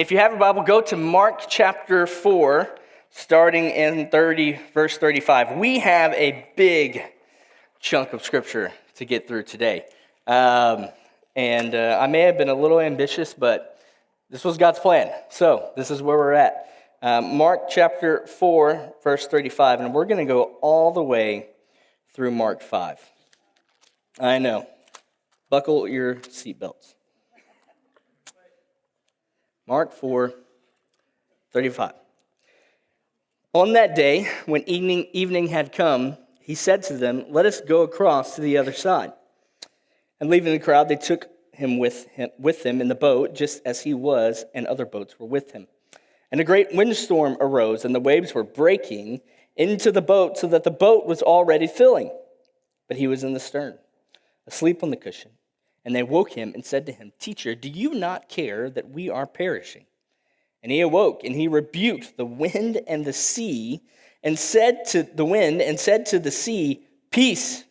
If you have a Bible, go to Mark chapter 4, starting in verse 35. We have a big chunk of scripture to get through today. I may have been a little ambitious, but this was God's plan. So this is where we're at. Mark chapter 4, verse 35, and we're going to go all the way through Mark 5. I know. Buckle your seatbelts. Mark 4:35. On that day, when evening had come, he said to them, "Let us go across to the other side." And leaving the crowd, they took him with them in the boat, just as he was, and other boats were with him. And a great windstorm arose, and the waves were breaking into the boat, so that the boat was already filling. But he was in the stern, asleep on the cushion. And they woke him and said to him, "Teacher, do you not care that we are perishing?" And he awoke, and he rebuked the wind and the sea, and said to the sea, "Peace,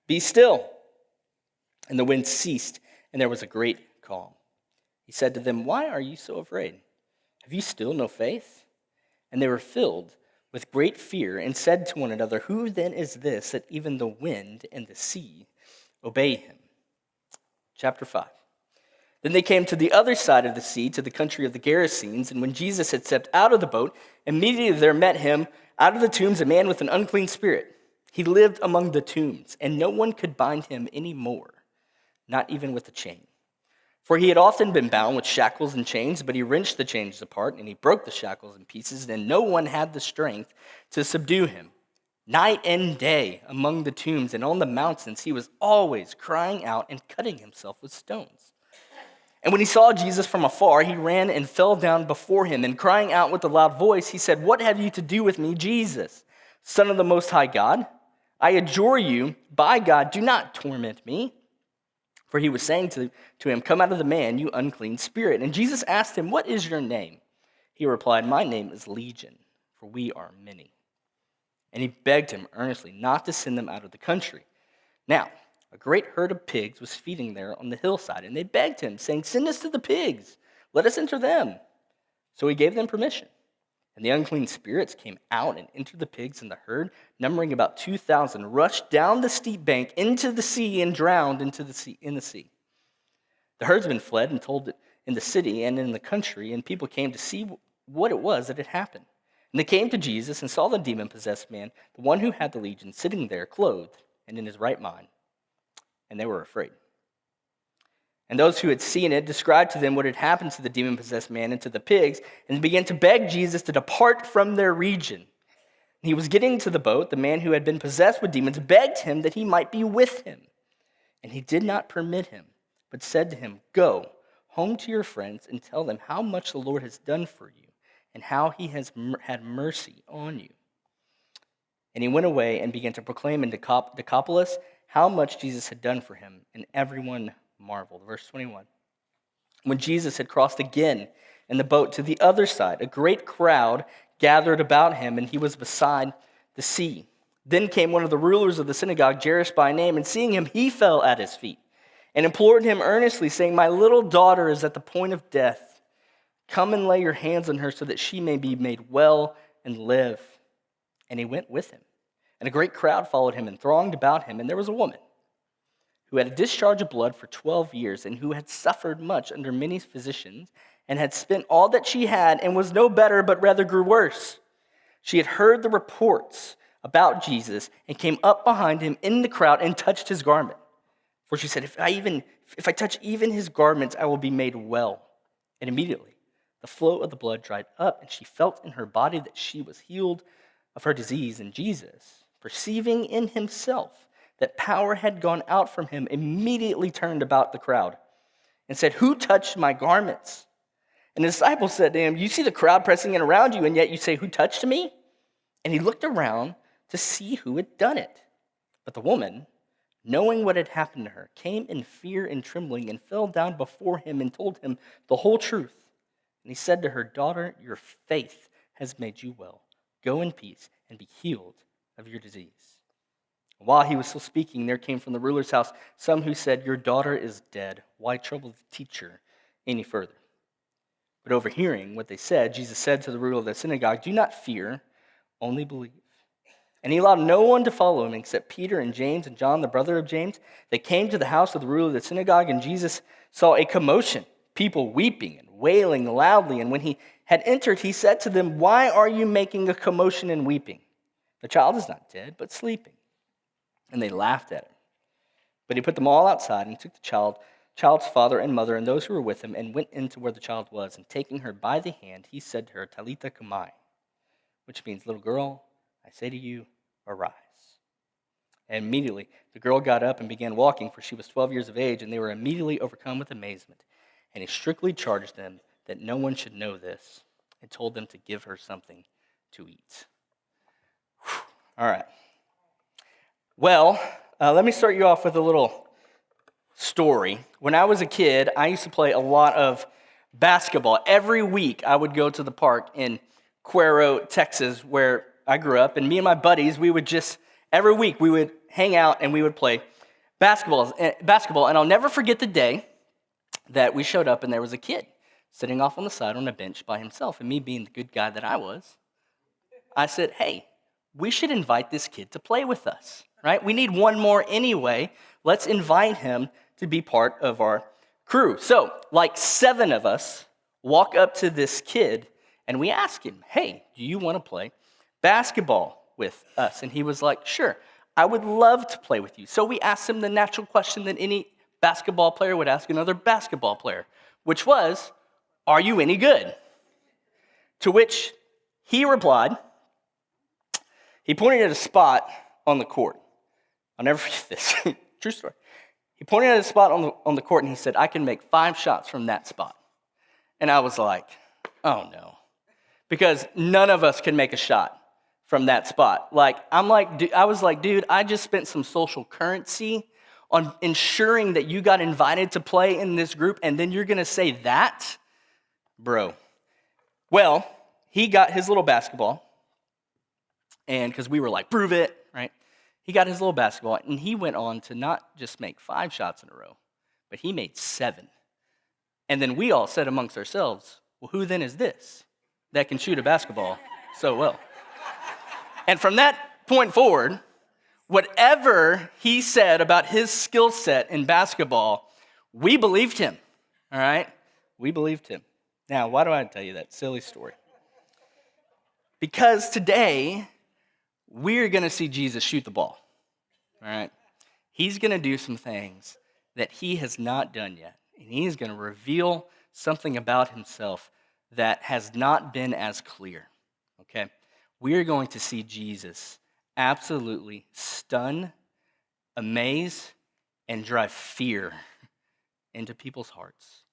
be still." And the wind ceased, and there was a great calm. He said to them, "Why are you so afraid? Have you still no faith?" And they were filled with great fear, and said to one another, "Who then is this, that even the wind and the sea obey him?" Chapter 5. Then they came to the other side of the sea, to the country of the Gerasenes, and when Jesus had stepped out of the boat, immediately there met him out of the tombs a man with an unclean spirit. He lived among the tombs, and no one could bind him any more, not even with a chain. For he had often been bound with shackles and chains, but he wrenched the chains apart, and he broke the shackles in pieces, and no one had the strength to subdue him. Night and day among the tombs and on the mountains, he was always crying out and cutting himself with stones. And when he saw Jesus from afar, he ran and fell down before him, and crying out with a loud voice, he said, "What have you to do with me, Jesus, Son of the Most High God? I adjure you, by God, do not torment me." For he was saying to him, "Come out of the man, you unclean spirit." And Jesus asked him, "What is your name?" He replied, "My name is Legion, for we are many." And he begged him earnestly not to send them out of the country. Now, a great herd of pigs was feeding there on the hillside, and they begged him, saying, "Send us to the pigs, let us enter them." So he gave them permission. And the unclean spirits came out and entered the pigs, and the herd, numbering about 2,000, rushed down the steep bank into the sea and drowned in the sea. The herdsmen fled and told it in the city and in the country, and people came to see what it was that had happened. And they came to Jesus and saw the demon-possessed man, the one who had the legion, sitting there, clothed and in his right mind. And they were afraid. And those who had seen it described to them what had happened to the demon-possessed man and to the pigs, and began to beg Jesus to depart from their region. And he was getting to the boat. The man who had been possessed with demons begged him that he might be with him. And he did not permit him, but said to him, "Go home to your friends and tell them how much the Lord has done for you, and how he has had mercy on you." And he went away and began to proclaim in Decapolis how much Jesus had done for him, and everyone marveled. Verse 21. When Jesus had crossed again in the boat to the other side, a great crowd gathered about him, and he was beside the sea. Then came one of the rulers of the synagogue, Jairus by name, and seeing him, he fell at his feet and implored him earnestly, saying, "My little daughter is at the point of death. Come and lay your hands on her so that she may be made well and live." And he went with him. And a great crowd followed him and thronged about him. And there was a woman who had a discharge of blood for 12 years and who had suffered much under many physicians and had spent all that she had and was no better, but rather grew worse. She had heard the reports about Jesus and came up behind him in the crowd and touched his garment. For she said, if I touch even his garments, I will be made well." And immediately the flow of the blood dried up, and she felt in her body that she was healed of her disease. And Jesus, perceiving in himself that power had gone out from him, immediately turned about the crowd and said, "Who touched my garments?" And the disciples said to him, "You see the crowd pressing in around you, and yet you say, 'Who touched me?'" And he looked around to see who had done it. But the woman, knowing what had happened to her, came in fear and trembling and fell down before him and told him the whole truth. And he said to her, "Daughter, your faith has made you well. Go in peace and be healed of your disease." While he was still speaking, there came from the ruler's house some who said, "Your daughter is dead. Why trouble the teacher any further?" But overhearing what they said, Jesus said to the ruler of the synagogue, "Do not fear, only believe." And he allowed no one to follow him except Peter and James and John, the brother of James. They came to the house of the ruler of the synagogue, and Jesus saw a commotion, people weeping and wailing loudly. And when he had entered, he said to them, "Why are you making a commotion and weeping? The child is not dead, but sleeping." And they laughed at him. But he put them all outside and took the child's father and mother and those who were with him and went into where the child was. And taking her by the hand, he said to her, "Talitha cumi," which means, "Little girl, I say to you, arise." And immediately the girl got up and began walking, for she was 12 years of age, and they were immediately overcome with amazement. And he strictly charged them that no one should know this, and told them to give her something to eat. Whew. All right. Well, let me start you off with a little story. When I was a kid, I used to play a lot of basketball. Every week, I would go to the park in Cuero, Texas, where I grew up, and me and my buddies, every week, we would hang out and we would play basketball. And I'll never forget the day that we showed up and there was a kid sitting off on the side on a bench by himself. And me being the good guy that I was, I said, "Hey, we should invite this kid to play with us, right? We need one more anyway. Let's invite him to be part of our crew." So, like 7 of us walk up to this kid and we ask him, "Hey, do you want to play basketball with us?" And he was like, "Sure, I would love to play with you." So we asked him the natural question that any basketball player would ask another basketball player, which was, "Are you any good?" To which he replied, he pointed at a spot on the court. I'll never forget this. True story. He pointed at a spot on the court and he said, "I can make 5 shots from that spot." And I was like, oh no. Because none of us can make a shot from that spot. I was like, dude, I just spent some social currency on ensuring that you got invited to play in this group, and then you're going to say that? Bro. Well, he got his little basketball, and because we were like, prove it, right? He got his little basketball, and he went on to not just make 5 shots in a row, but he made 7. And then we all said amongst ourselves, well, who then is this that can shoot a basketball so well? And from that point forward, whatever he said about his skill set in basketball, we believed him, all right? We believed him. Now, why do I tell you that silly story? Because today, we're going to see Jesus shoot the ball, all right? He's going to do some things that he has not done yet, and he's going to reveal something about himself that has not been as clear, okay? We're going to see Jesus absolutely stun, amaze, and drive fear into people's hearts,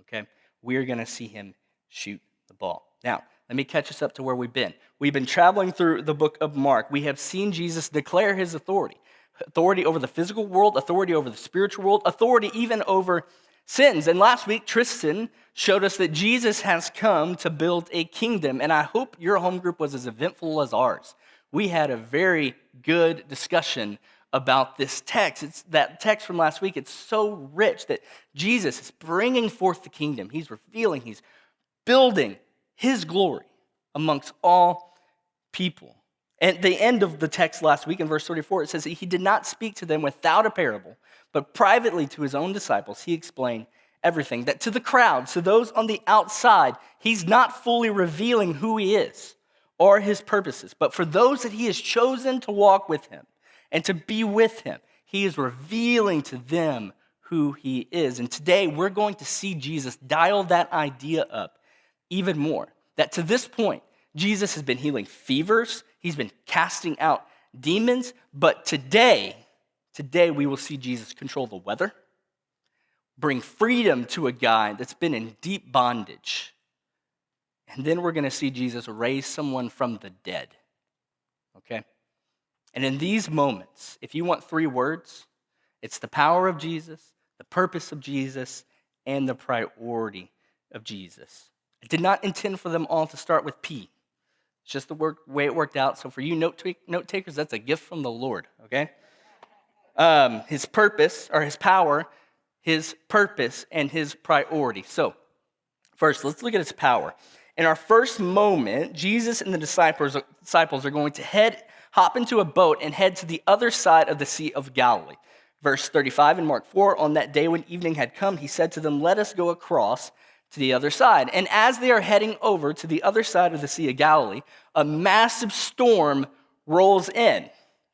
okay? We're going to see him shoot the ball. Now, let me catch us up to where we've been. We've been traveling through the book of Mark. We have seen Jesus declare his authority. Authority over the physical world, authority over the spiritual world, authority even over sins. And last week, Tristan showed us that Jesus has come to build a kingdom. And I hope your home group was as eventful as ours. We had a very good discussion about this text. It's that text from last week. It's so rich that Jesus is bringing forth the kingdom. He's revealing, he's building his glory amongst all people. At the end of the text last week in verse 34, it says that he did not speak to them without a parable, but privately to his own disciples, he explained everything. That to the crowd, to those on the outside, he's not fully revealing who he is or his purposes. But for those that he has chosen to walk with him and to be with him, he is revealing to them who he is. And today we're going to see Jesus dial that idea up even more. That to this point, Jesus has been healing fevers, he's been casting out demons, but today we will see Jesus control the weather, bring freedom to a guy that's been in deep bondage. And then we're going to see Jesus raise someone from the dead, okay? And in these moments, if you want 3 words, it's the power of Jesus, the purpose of Jesus, and the priority of Jesus. I did not intend for them all to start with P. It's just the way it worked out. So for you note takers, that's a gift from the Lord, okay? His purpose, or his power, his purpose, and his priority. So First, let's look at its power. In our first moment, Jesus and the disciples are going to hop into a boat and head to the other side of the Sea of Galilee. Verse 35 in Mark 4, on that day when evening had come, he said to them, let us go across to the other side. And as they are heading over to the other side of the Sea of Galilee, a massive storm rolls in.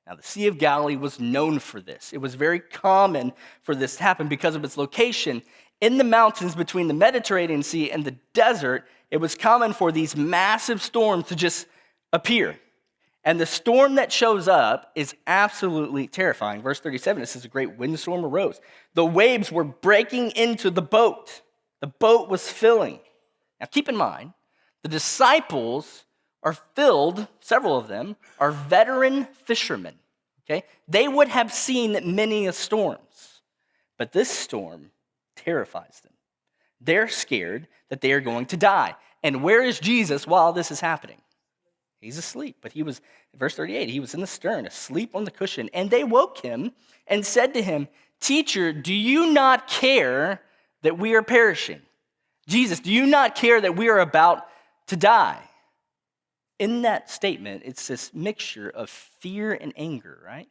Now, the Sea of Galilee was known for this. It was very common for this to happen because of its location. In the mountains between the Mediterranean Sea and the desert, it was common for these massive storms to just appear. And the storm that shows up is absolutely terrifying. Verse 37, it says, a great windstorm arose. The waves were breaking into the boat. The boat was filling. Now keep in mind, the disciples are filled, several of them, are veteran fishermen. Okay? They would have seen many storms, but this storm terrifies them. They're scared that they are going to die. And where is Jesus while this is happening? He's asleep, but he was, verse 38, he was in the stern, asleep on the cushion. And they woke him and said to him, teacher, do you not care that we are perishing? Jesus, do you not care that we are about to die? In that statement, it's this mixture of fear and anger, right?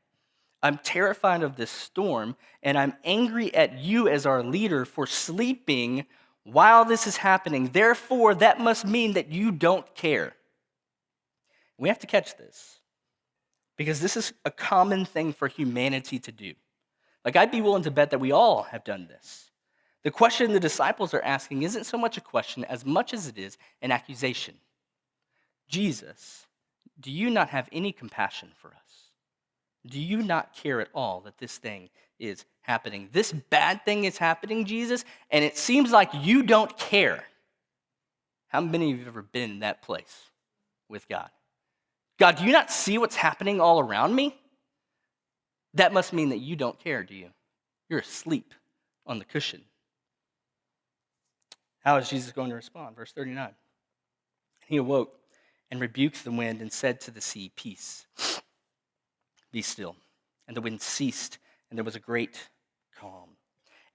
I'm terrified of this storm, and I'm angry at you as our leader for sleeping while this is happening. Therefore, that must mean that you don't care. We have to catch this because this is a common thing for humanity to do. Like, I'd be willing to bet that we all have done this. The question the disciples are asking isn't so much a question as much as it is an accusation. Jesus, do you not have any compassion for us? Do you not care at all that this thing is happening? This bad thing is happening, Jesus, and it seems like you don't care. How many of you have ever been in that place with God? God, do you not see what's happening all around me? That must mean that you don't care, do you? You're asleep on the cushion. How is Jesus going to respond? Verse 39. He awoke and rebuked the wind and said to the sea, peace, be still. And the wind ceased, and there was a great calm.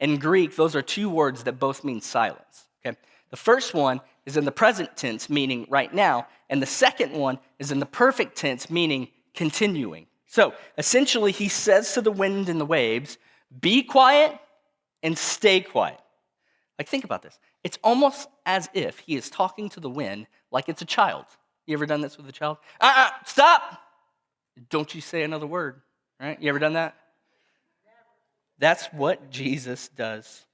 In Greek, those are two words that both mean silence. Okay? The first one is in the present tense, meaning right now, and the second one is in the perfect tense, meaning continuing. So, essentially, he says to the wind and the waves, be quiet and stay quiet. Like, think about this. It's almost as if he is talking to the wind like it's a child. You ever done this with a child? Stop! Don't you say another word, right? You ever done that? That's what Jesus does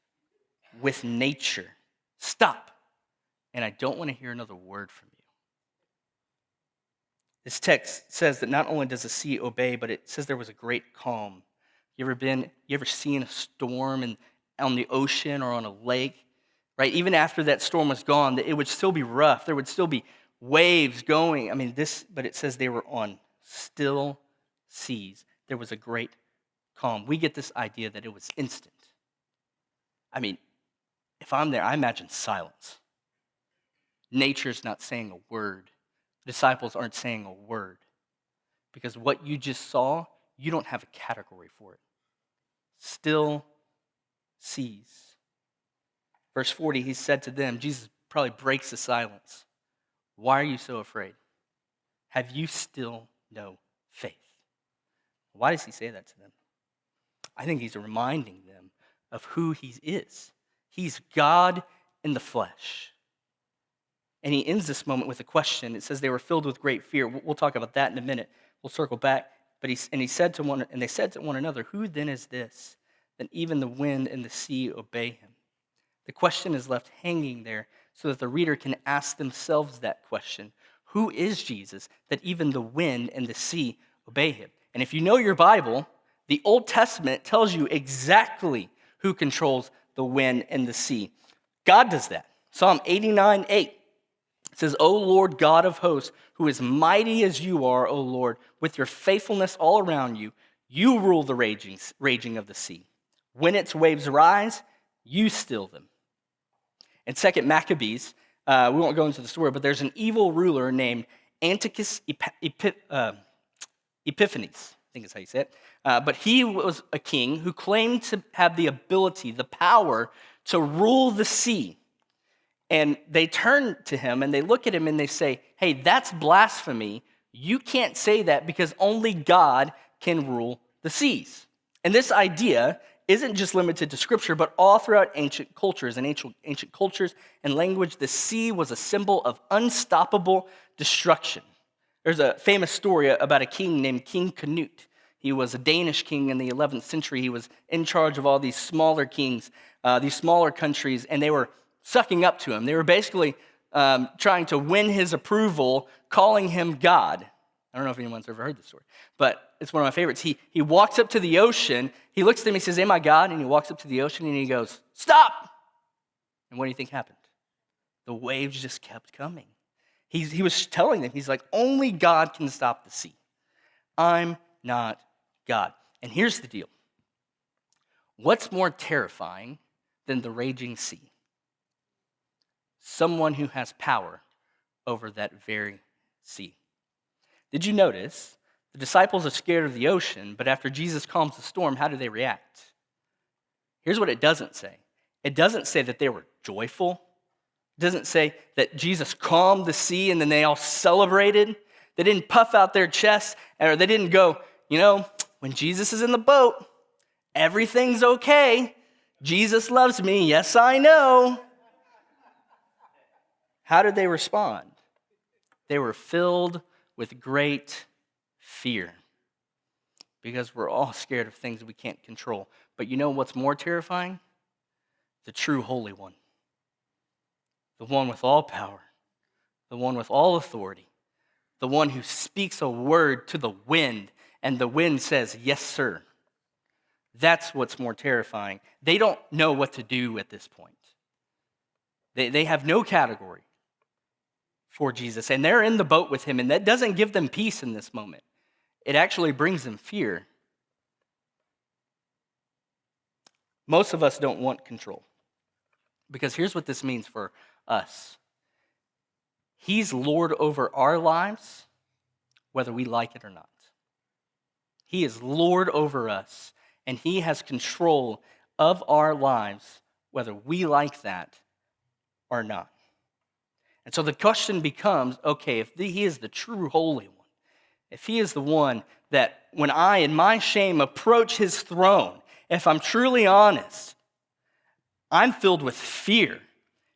with nature. Stop. And I don't want to hear another word from you. This text says that not only does the sea obey, but it says there was a great calm. You ever seen a storm on the ocean or on a lake? Right? Even after that storm was gone, it would still be rough. There would still be waves going. But it says they were on still seas. There was a great calm. We get this idea that it was instant. If I'm there, I imagine silence. Nature's not saying a word. Disciples aren't saying a word. Because what you just saw, you don't have a category for it. Still seas. Verse 40, he said to them, Jesus probably breaks the silence. Why are you so afraid? Have you still no faith? Why does he say that to them? I think he's reminding them of who he is. He's God in the flesh. And he ends this moment with a question. It says they were filled with great fear. We'll talk about that in a minute. We'll circle back. But they said to one another, who then is this, that even the wind and the sea obey him? The question is left hanging there so that the reader can ask themselves that question. Who is Jesus that even the wind and the sea obey him? And if you know your Bible, the Old Testament tells you exactly who controls the wind and the sea. God does that. Psalm 89:8. It says, O Lord God of hosts, who is mighty as you are, O Lord, with your faithfulness all around you, you rule the raging of the sea. When its waves rise, you still them. In 2 Maccabees, we won't go into the story, but there's an evil ruler named Antiochus Epiphanes, I think is how you say it. But he was a king who claimed to have the ability, the power to rule the sea. And they turn to him and they look at him and they say, hey, that's blasphemy. You can't say that because only God can rule the seas. And this idea isn't just limited to Scripture, but all throughout ancient cultures. In ancient cultures and language, the sea was a symbol of unstoppable destruction. There's a famous story about a king named King Canute. He was a Danish king in the 11th century. He was in charge of all these smaller kings, these smaller countries, and they were sucking up to him. They were basically trying to win his approval, calling him God. I don't know if anyone's ever heard this story, but it's one of my favorites. He walks up to the ocean. He looks at them. He says, am I God? And he walks up to the ocean and he goes, stop. And what do you think happened? The waves just kept coming. He was telling them, he's like, only God can stop the sea. I'm not God. And here's the deal. What's more terrifying than the raging sea? Someone who has power over that very sea. Did you notice the disciples are scared of the ocean, but after Jesus calms the storm, how do they react? Here's what it doesn't say. It doesn't say that they were joyful. It doesn't say that Jesus calmed the sea and then they all celebrated. They didn't puff out their chests, or they didn't go, when Jesus is in the boat, everything's okay. Jesus loves me. Yes, I know. How did they respond? They were filled with great fear because we're all scared of things we can't control. But you know what's more terrifying? The true Holy One, the one with all power, the one with all authority, the one who speaks a word to the wind and the wind says, yes, sir. That's what's more terrifying. They don't know what to do at this point. They have no category for Jesus, and they're in the boat with him, and that doesn't give them peace in this moment. It actually brings them fear. Most of us don't want control, because here's what this means for us. He's Lord over our lives, whether we like it or not. He is Lord over us, and he has control of our lives, whether we like that or not. And so the question becomes, okay, if he is the true Holy One, if he is the one that when I, in my shame, approach his throne, if I'm truly honest, I'm filled with fear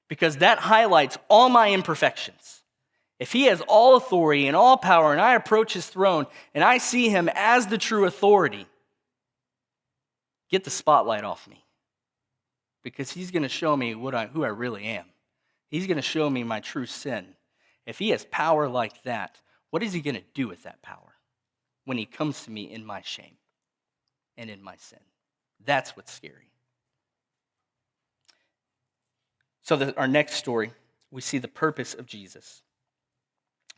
because that highlights all my imperfections. If he has all authority and all power and I approach his throne and I see him as the true authority, get the spotlight off me because he's going to show me who I really am. He's going to show me my true sin. If he has power like that, what is he going to do with that power when he comes to me in my shame and in my sin? That's what's scary. So our next story, we see the purpose of Jesus.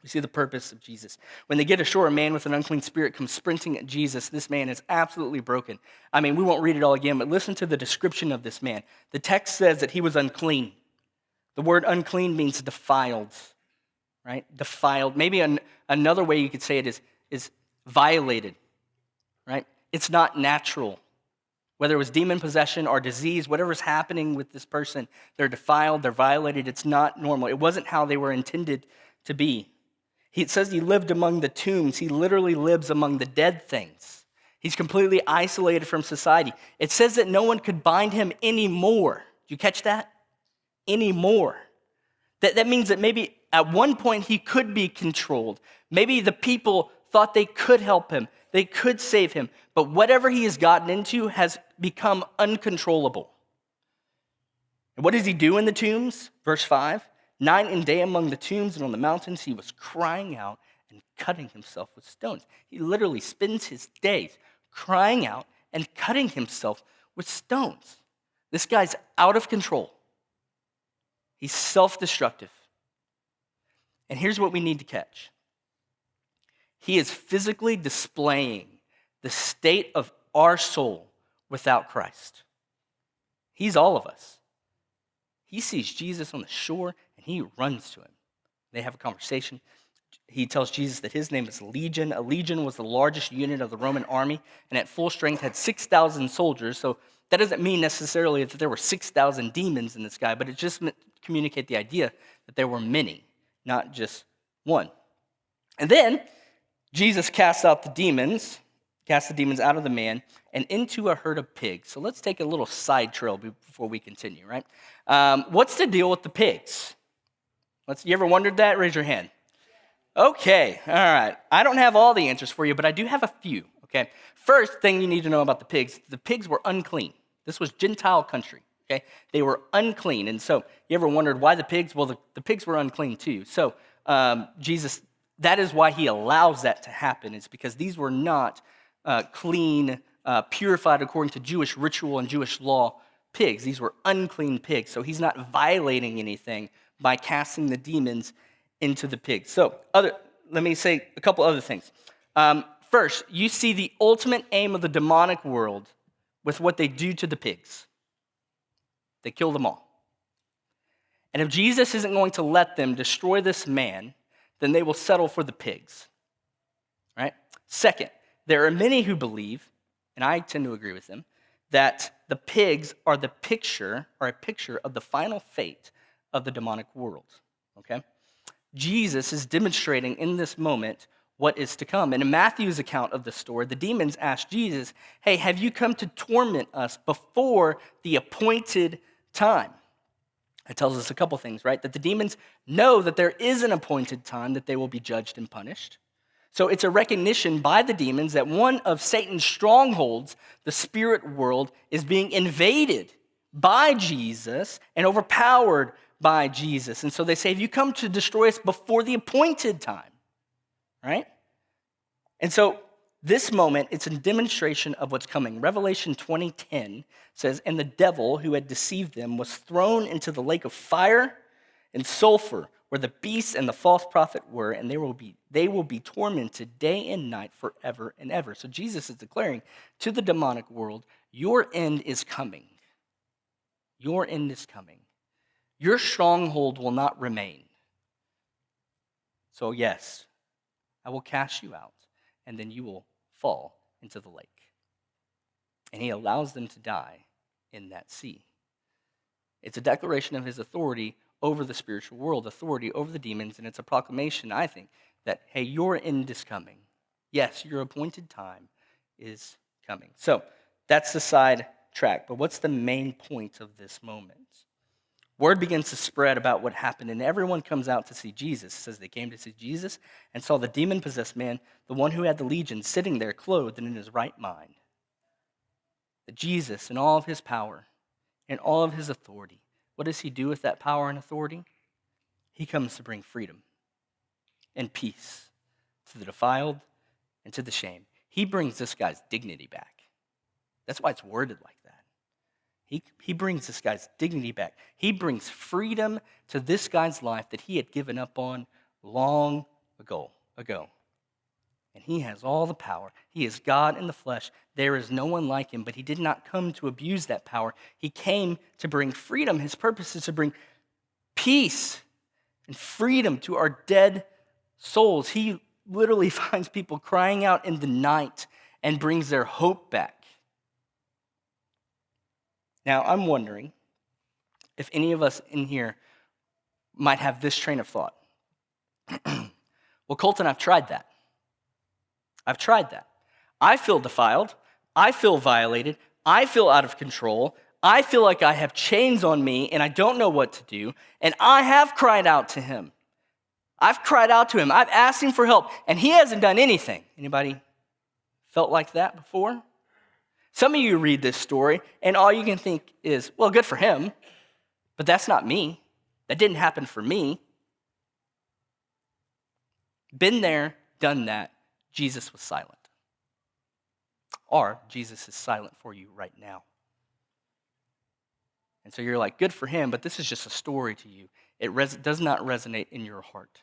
We see the purpose of Jesus. When they get ashore, a man with an unclean spirit comes sprinting at Jesus. This man is absolutely broken. I mean, we won't read it all again, but listen to the description of this man. The text says that he was unclean. The word unclean means defiled, right? Defiled. Maybe another way you could say it is violated, right? It's not natural. Whether it was demon possession or disease, whatever's happening with this person, they're defiled, they're violated. It's not normal. It wasn't how they were intended to be. It says he lived among the tombs. He literally lives among the dead things. He's completely isolated from society. It says that no one could bind him anymore. Did you catch that? Anymore. That means that maybe at one point he could be controlled. Maybe the people thought they could help him. They could save him. But whatever he has gotten into has become uncontrollable. And what does he do in the tombs? Verse 5, night and day among the tombs and on the mountains, he was crying out and cutting himself with stones. He literally spends his days crying out and cutting himself with stones. This guy's out of control. He's self-destructive. And here's what we need to catch. He is physically displaying the state of our soul without Christ. He's all of us. He sees Jesus on the shore and he runs to him. They have a conversation. He tells Jesus that his name is Legion. A legion was the largest unit of the Roman army and at full strength had 6,000 soldiers. So that doesn't mean necessarily that there were 6,000 demons in this guy, but it just communicate the idea that there were many, not just one. And then Jesus cast the demons out of the man and into a herd of pigs. So let's take a little side trail before we continue, right? What's the deal with the pigs? You ever wondered that? Raise your hand. Okay, all right. I don't have all the answers for you, but I do have a few, okay? First thing you need to know about the pigs were unclean. This was Gentile country, okay? They were unclean. And so you ever wondered why the pigs? Well, the pigs were unclean too. So Jesus, that is why he allows that to happen. It's because these were not clean, purified according to Jewish ritual and Jewish law pigs. These were unclean pigs. So he's not violating anything by casting the demons into the pigs. So let me say a couple other things. First, you see the ultimate aim of the demonic world with what they do to the pigs. They kill them all. And if Jesus isn't going to let them destroy this man, then they will settle for the pigs. Right? Second, there are many who believe, and I tend to agree with them, that the pigs are a picture of the final fate of the demonic world. Okay? Jesus is demonstrating in this moment what is to come. And in Matthew's account of the story, the demons asked Jesus, hey, have you come to torment us before the appointed time? It tells us a couple things, right? That the demons know that there is an appointed time that they will be judged and punished. So it's a recognition by the demons that one of Satan's strongholds, the spirit world, is being invaded by Jesus and overpowered by Jesus. And so they say, have you come to destroy us before the appointed time? Right? And so this moment, it's a demonstration of what's coming. Revelation 20:10 says, and the devil who had deceived them was thrown into the lake of fire and sulfur, where the beast and the false prophet were, and they will be tormented day and night forever and ever. So Jesus is declaring to the demonic world, your end is coming. Your end is coming. Your stronghold will not remain. So yes, I will cast you out, and then you will fall into the lake. And he allows them to die in that sea. It's a declaration of his authority over the spiritual world, authority over the demons, and it's a proclamation, I think, that, hey, your end is coming. Yes, your appointed time is coming. So that's the side track, but what's the main point of this moment? Word begins to spread about what happened, and everyone comes out to see Jesus. It says they came to see Jesus and saw the demon-possessed man, the one who had the legion, sitting there clothed and in his right mind. That Jesus, in all of his power and all of his authority, what does he do with that power and authority? He comes to bring freedom and peace to the defiled and to the shamed. He brings this guy's dignity back. That's why it's worded like that. He brings this guy's dignity back. He brings freedom to this guy's life that he had given up on long ago. And he has all the power. He is God in the flesh. There is no one like him, but he did not come to abuse that power. He came to bring freedom. His purpose is to bring peace and freedom to our dead souls. He literally finds people crying out in the night and brings their hope back. Now, I'm wondering if any of us in here might have this train of thought. Well, Colton, I've tried that. I feel defiled. I feel violated. I feel out of control. I feel like I have chains on me and I don't know what to do. And I have cried out to him. I've cried out to him. I've asked him for help and he hasn't done anything. Anybody felt like that before? Some of you read this story and all you can think is, well, good for him, but that's not me. That didn't happen for me. Been there, done that. Jesus was silent. Or Jesus is silent for you right now. And so you're like, good for him, but this is just a story to you. It does not resonate in your heart.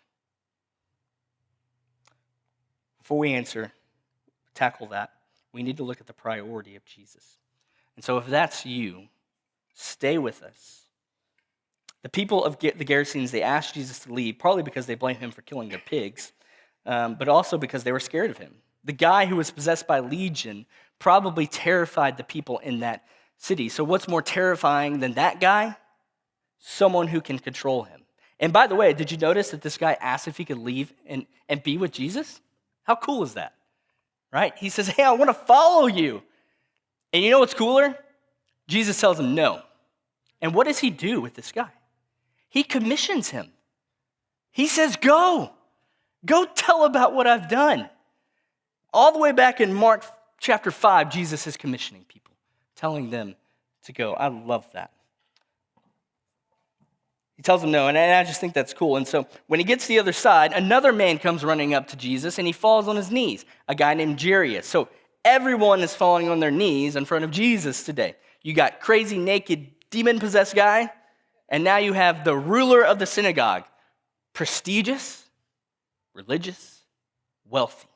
Before we tackle that, we need to look at the priority of Jesus. And so if that's you, stay with us. The people of the Gerasenes, they asked Jesus to leave, partly because they blame him for killing their pigs, but also because they were scared of him. The guy who was possessed by legion probably terrified the people in that city. So what's more terrifying than that guy? someone who can control him. And by the way, did you notice that this guy asked if he could leave and be with Jesus? How cool is that? Right? He says, hey, I want to follow you. And you know what's cooler? Jesus tells him no. And what does he do with this guy? He commissions him. He says, go tell about what I've done. All the way back in Mark chapter 5, Jesus is commissioning people, telling them to go. I love that. He tells them no, and I just think that's cool. And so when he gets to the other side, another man comes running up to Jesus, and he falls on his knees, a guy named Jairus. So everyone is falling on their knees in front of Jesus today. You got crazy, naked, demon-possessed guy, and now you have the ruler of the synagogue, prestigious, religious, wealthy.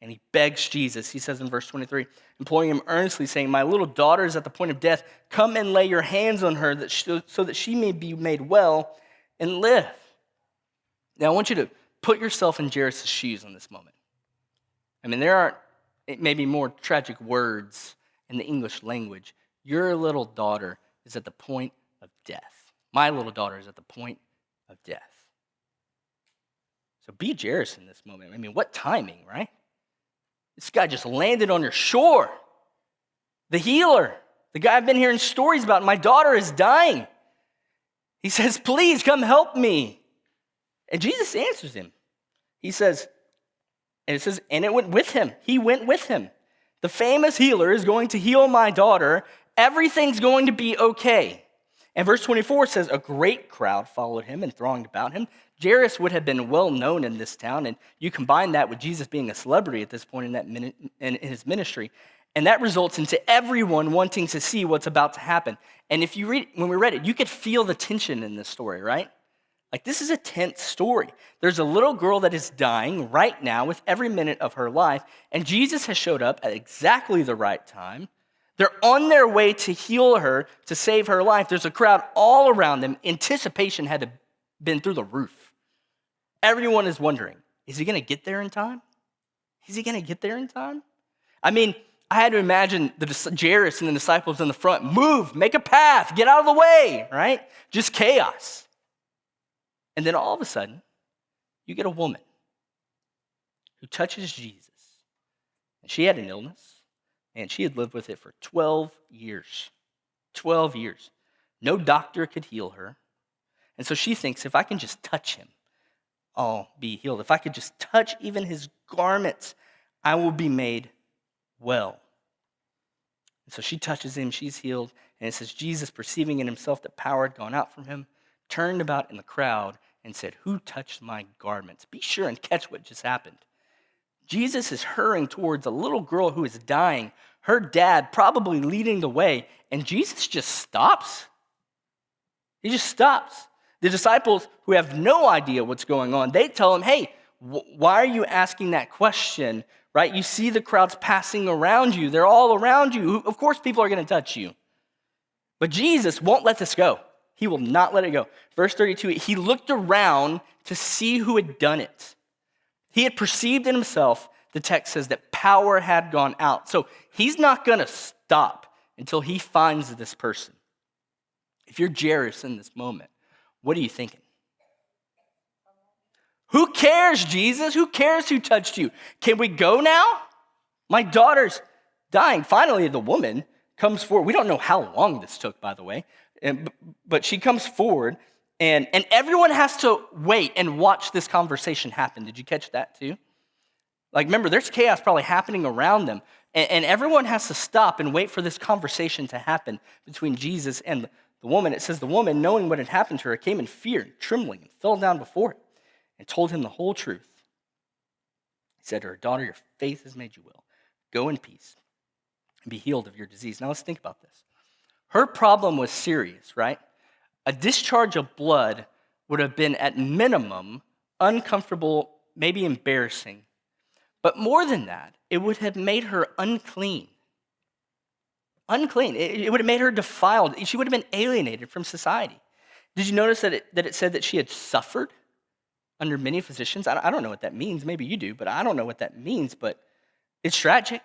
And he begs Jesus, he says in verse 23, imploring him earnestly, saying, my little daughter is at the point of death. Come and lay your hands on her so that she may be made well and live. Now, I want you to put yourself in Jairus' shoes in this moment. I mean, there aren't maybe more tragic words in the English language. Your little daughter is at the point of death. My little daughter is at the point of death. So be Jairus in this moment. I mean, what timing, right? This guy just landed on your shore. The healer, the guy I've been hearing stories about. My daughter is dying. He says, please come help me. And Jesus answers him. He says, and it says, and it went with him. He went with him. The famous healer is going to heal my daughter. Everything's going to be okay. And verse 24 says, a great crowd followed him and thronged about him. Jairus would have been well known in this town, and you combine that with Jesus being a celebrity at this point in his ministry, and that results into everyone wanting to see what's about to happen. And if you read, when we read it, you could feel the tension in this story, right? Like, this is a tense story. There's a little girl that is dying right now with every minute of her life, and Jesus has showed up at exactly the right time. They're on their way to heal her, to save her life. There's a crowd all around them. Anticipation had been through the roof. Everyone is wondering, is he going to get there in time? Is he going to get there in time? I mean, I had to imagine Jairus and the disciples in the front, move, make a path, get out of the way, right? Just chaos. And then all of a sudden, you get a woman who touches Jesus. And she had an illness, and she had lived with it for 12 years. 12 years. No doctor could heal her. And so she thinks, if I can just touch him, I'll be healed. If I could just touch even his garments, I will be made well. And so she touches him, she's healed, and it says, Jesus, perceiving in himself that power had gone out from him, turned about in the crowd and said, who touched my garments? Be sure and catch what just happened. Jesus is hurrying towards a little girl who is dying, her dad probably leading the way, and Jesus just stops. He just stops. The disciples, who have no idea what's going on, they tell him, hey, why are you asking that question, right? You see the crowds passing around you. They're all around you. Of course, people are going to touch you. But Jesus won't let this go. He will not let it go. Verse 32, he looked around to see who had done it. He had perceived in himself, the text says, that power had gone out. So he's not going to stop until he finds this person. If you're Jairus in this moment, what are you thinking? Who cares, Jesus? Who cares who touched you? Can we go now? My daughter's dying. Finally, the woman comes forward. We don't know how long this took, by the way, but she comes forward, and everyone has to wait and watch this conversation happen. Did you catch that too? Like, remember, there's chaos probably happening around them, and everyone has to stop and wait for this conversation to happen between Jesus and the woman. It says the woman, knowing what had happened to her, came in fear, trembling, and fell down before him and told him the whole truth. He said to her, daughter, your faith has made you well. Go in peace and be healed of your disease. Now let's think about this. Her problem was serious, right? A discharge of blood would have been at minimum uncomfortable, maybe embarrassing. But more than that, it would have made her unclean. Unclean. It would have made her defiled. She would have been alienated from society. Did you notice that it said that she had suffered under many physicians? I don't know what that means. Maybe you do, but I don't know what that means. But it's tragic.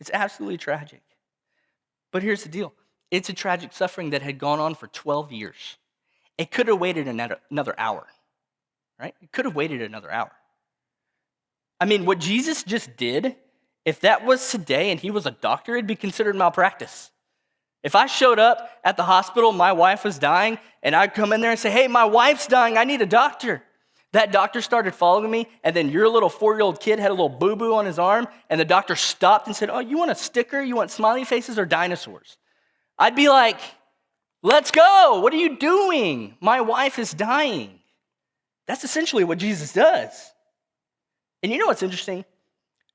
It's absolutely tragic. But here's the deal. It's a tragic suffering that had gone on for 12 years. It could have waited another hour, right? It could have waited another hour. I mean, what Jesus just did, if that was today and he was a doctor, it'd be considered malpractice. If I showed up at the hospital, my wife was dying, and I'd come in there and say, hey, my wife's dying, I need a doctor. That doctor started following me, and then your little 4-year-old kid had a little boo-boo on his arm, and the doctor stopped and said, oh, you want a sticker? You want smiley faces or dinosaurs? I'd be like, let's go. What are you doing? My wife is dying. That's essentially what Jesus does. And you know what's interesting?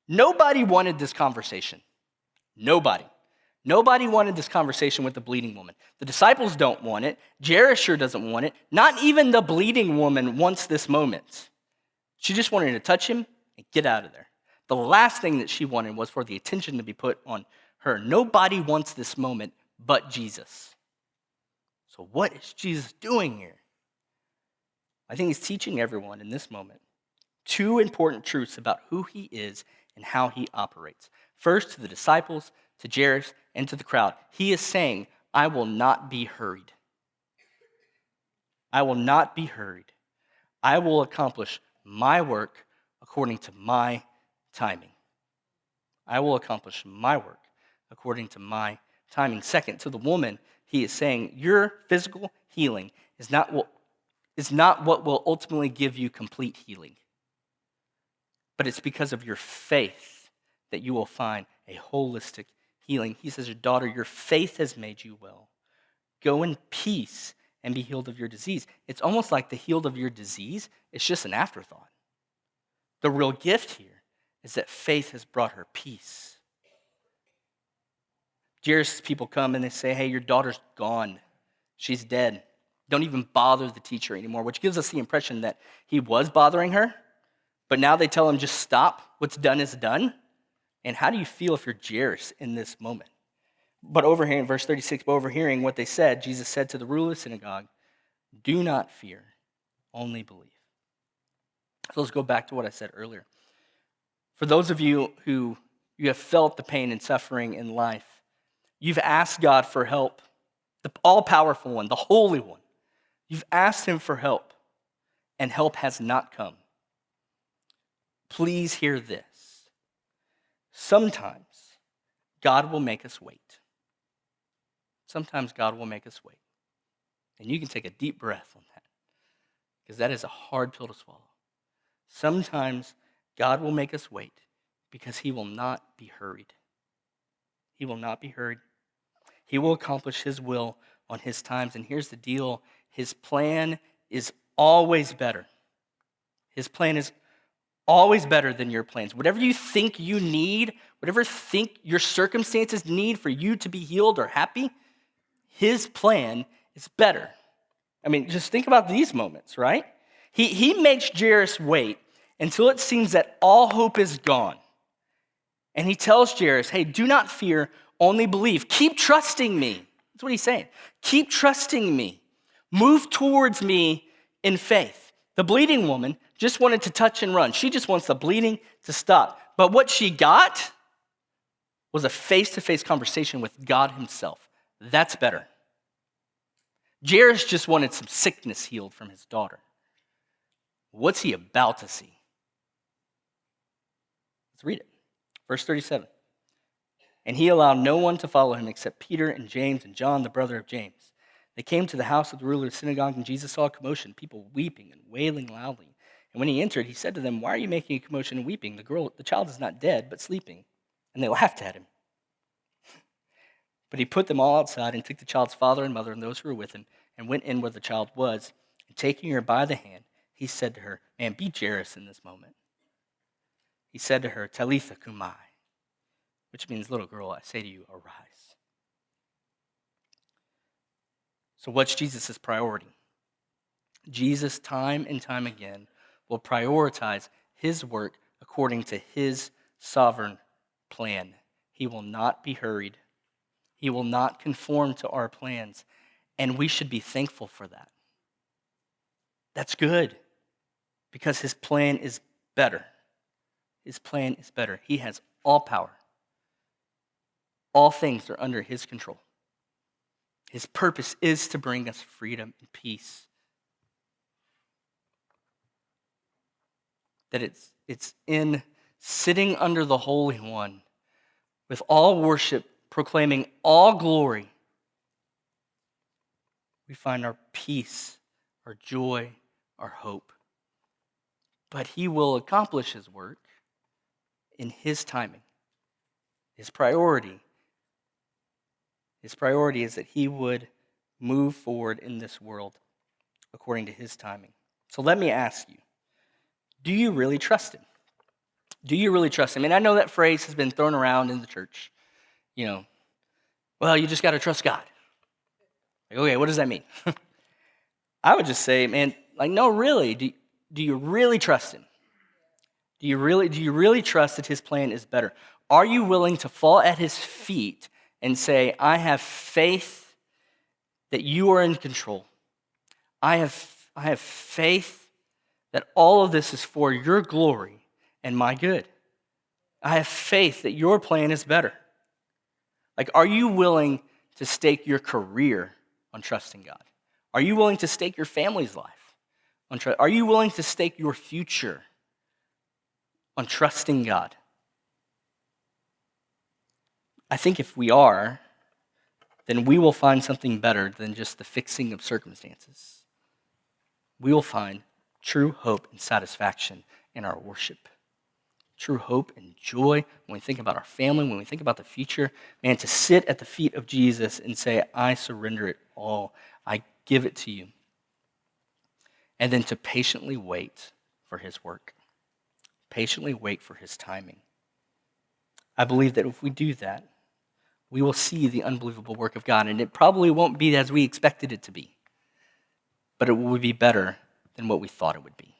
Nobody wanted this conversation. Nobody. Nobody wanted this conversation with the bleeding woman. The disciples don't want it. Jairus sure doesn't want it. Not even the bleeding woman wants this moment. She just wanted to touch him and get out of there. The last thing that she wanted was for the attention to be put on her. Nobody wants this moment but Jesus. So what is Jesus doing here? I think he's teaching everyone in this moment 2 important truths about who he is and how he operates. First, to the disciples, to Jairus, and to the crowd. He is saying, I will not be hurried. I will not be hurried. I will accomplish my work according to my timing. I will accomplish my work according to my timing. Second, to the woman, he is saying, your physical healing is not what will ultimately give you complete healing. But it's because of your faith that you will find a holistic healing. He says, your daughter, your faith has made you well. Go in peace and be healed of your disease. It's almost like the healed of your disease is just an afterthought. The real gift here is that faith has brought her peace. Jairus' people come and they say, hey, your daughter's gone. She's dead. Don't even bother the teacher anymore, which gives us the impression that he was bothering her. But now they tell him, just stop. What's done is done. And how do you feel if you're Jairus in this moment? But overhearing, verse 36, but overhearing what they said, Jesus said to the ruler of the synagogue, do not fear, only believe. So let's go back to what I said earlier. For those of you who you have felt the pain and suffering in life, you've asked God for help, the all-powerful one, the Holy One. You've asked him for help, and help has not come. Please hear this. Sometimes God will make us wait. Sometimes God will make us wait. And you can take a deep breath on that, because that is a hard pill to swallow. Sometimes God will make us wait because he will not be hurried. He will not be hurried. He will accomplish his will on his times. And here's the deal. His plan is always better. His plan is always better than your plans. Whatever you think you need, whatever think your circumstances need for you to be healed or happy, his plan is better. I mean, just think about these moments, right? He makes Jairus wait until it seems that all hope is gone. And he tells Jairus, hey, do not fear, only believe. Keep trusting me. That's what he's saying. Keep trusting me. Move towards me in faith. The bleeding woman just wanted to touch and run. She just wants the bleeding to stop. But what she got was a face-to-face conversation with God himself. That's better. Jairus just wanted some sickness healed from his daughter. What's he about to see? Let's read it. Verse 37. And he allowed no one to follow him except Peter and James and John, the brother of James. They came to the house of the ruler of the synagogue, and Jesus saw a commotion, people weeping and wailing loudly. And when he entered, he said to them, why are you making a commotion and weeping? The child is not dead, but sleeping. And they laughed at him. But he put them all outside and took the child's father and mother and those who were with him and went in where the child was. And taking her by the hand, he said to her, man, be Jairus in this moment. He said to her, Talitha kumai, which means, little girl, I say to you, arise. So what's Jesus' priority? Jesus, time and time again, will prioritize his work according to his sovereign plan. He will not be hurried. He will not conform to our plans, and we should be thankful for that. That's good, because his plan is better. His plan is better. He has all power. All things are under his control. His purpose is to bring us freedom and peace. That it's in sitting under the Holy One with all worship, proclaiming all glory, we find our peace, our joy, our hope. But he will accomplish his work in his timing. His priority is that he would move forward in this world according to his timing. So let me ask you, do you really trust him? Do you really trust him? And I know that phrase has been thrown around in the church. Well, you just got to trust God. Like, okay, what does that mean? I would just say, man, no, really. Do you really trust him? Do you really trust that his plan is better? Are you willing to fall at his feet and say, I have faith that you are in control. I have faith that all of this is for your glory and my good. I have faith that your plan is better. Are you willing to stake your career on trusting God? Are you willing to stake your family's life on trust? Are you willing to stake your future on trusting God? I think if we are, then we will find something better than just the fixing of circumstances. We will find true hope and satisfaction in our worship. True hope and joy when we think about our family, when we think about the future. Man, to sit at the feet of Jesus and say, I surrender it all. I give it to you. And then to patiently wait for his work. Patiently wait for his timing. I believe that if we do that, we will see the unbelievable work of God. And it probably won't be as we expected it to be. But it will be better than what we thought it would be.